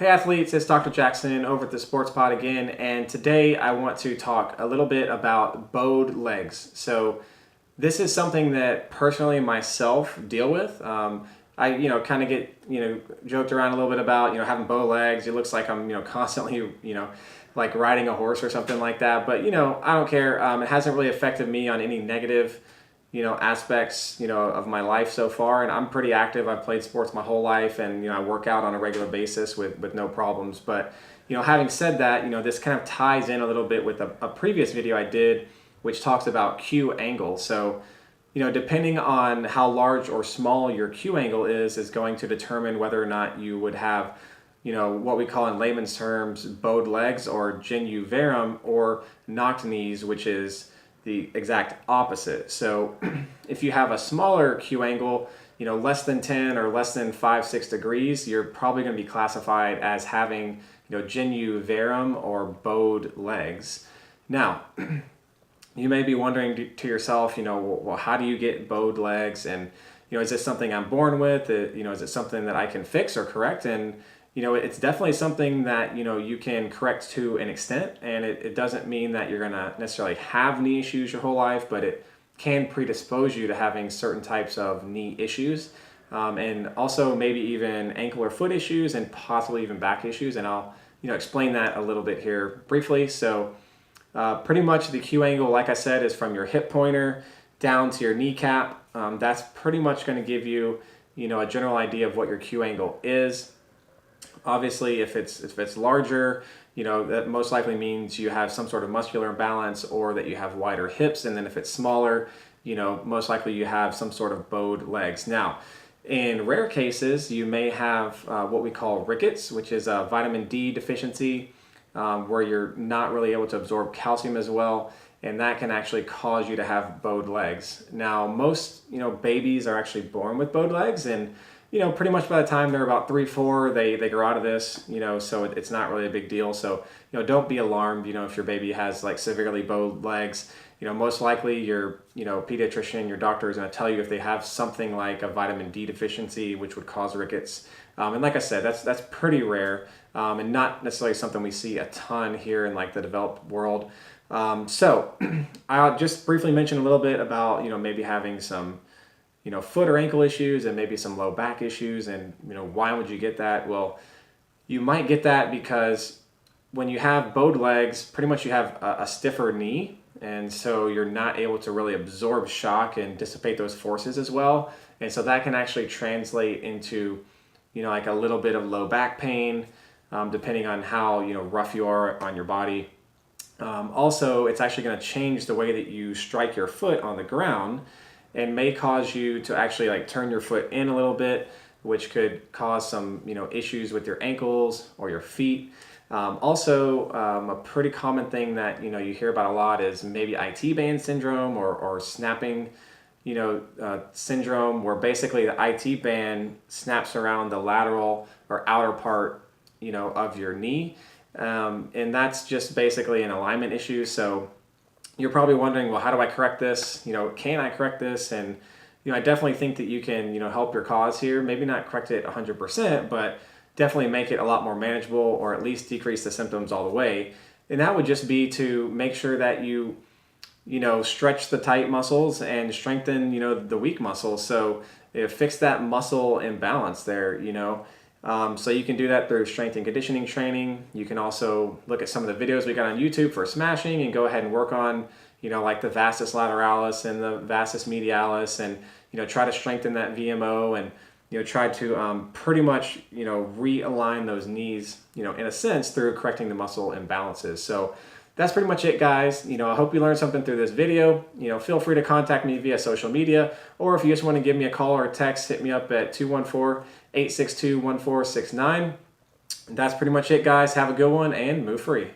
Hey athletes, it's Dr. Jackson over at the Sports Pod again, and today I want to talk a little bit about bowed legs. So this is something that personally myself deal with. I kind of get joked around a little bit about having bow legs. It looks like I'm constantly like riding a horse or something like that. But I don't care. It hasn't really affected me on any negative aspects of my life so far, and I'm pretty active. I've played sports my whole life, and I work out on a regular basis with no problems. But having said that, this kind of ties in a little bit with a previous video I did, which talks about Q angle. So depending on how large or small your Q angle is going to determine whether or not you would have what we call in layman's terms bowed legs, or Genu Varum, or knocked knees, which is the exact opposite. So if you have a smaller Q angle, less than 10 or less than 5-6 degrees, you're probably going to be classified as having Genu Varum, or bowed legs. Now, you may be wondering to yourself, well, how do you get bowed legs? And is this something I'm born with? Is it something that I can fix or correct? And it's definitely something that you can correct to an extent, and it doesn't mean that you're gonna necessarily have knee issues your whole life, but it can predispose you to having certain types of knee issues, and also maybe even ankle or foot issues, and possibly even back issues. And I'll explain that a little bit here briefly. So pretty much the Q angle, like I said, is from your hip pointer down to your kneecap. That's pretty much going to give you a general idea of what your Q angle is. Obviously, if it's larger, that most likely means you have some sort of muscular imbalance, or that you have wider hips. And then if it's smaller, most likely you have some sort of bowed legs. Now, in rare cases, you may have what we call rickets, which is a vitamin D deficiency, where you're not really able to absorb calcium as well, and that can actually cause you to have bowed legs. Now, most babies are actually born with bowed legs, and pretty much by the time they're about 3-4, they grow out of this, so it's not really a big deal. So, don't be alarmed, if your baby has like severely bowed legs. Most likely your, pediatrician, your doctor is going to tell you if they have something like a vitamin D deficiency, which would cause rickets. And like I said, that's pretty rare, and not necessarily something we see a ton here in like the developed world. So I'll just briefly mention a little bit about, maybe having some foot or ankle issues, and maybe some low back issues. And why would you get that? Well, you might get that because when you have bowed legs, pretty much you have a stiffer knee, and so you're not able to really absorb shock and dissipate those forces as well. And so that can actually translate into like a little bit of low back pain, depending on how rough you are on your body. Also, it's actually going to change the way that you strike your foot on the ground, and may cause you to actually like turn your foot in a little bit, which could cause some issues with your ankles or your feet. Also, a pretty common thing that you hear about a lot is maybe IT band syndrome, or snapping syndrome, where basically the IT band snaps around the lateral or outer part of your knee, and that's just basically an alignment issue. So you're probably wondering, well, how do I correct this? Can I correct this? And I definitely think that you can help your cause here. Maybe not correct it 100%, but definitely make it a lot more manageable, or at least decrease the symptoms all the way. And that would just be to make sure that you stretch the tight muscles and strengthen the weak muscles. So fix that muscle imbalance there. So you can do that through strength and conditioning training. You can also look at some of the videos we got on YouTube for smashing, and go ahead and work on, like the vastus lateralis and the vastus medialis, and, try to strengthen that VMO, and, try to pretty much, realign those knees, in a sense, through correcting the muscle imbalances. So that's pretty much it, guys. I hope you learned something through this video. Feel free to contact me via social media, or if you just want to give me a call or a text, hit me up at 214-862-1469. That's pretty much it, guys. Have a good one, and move free.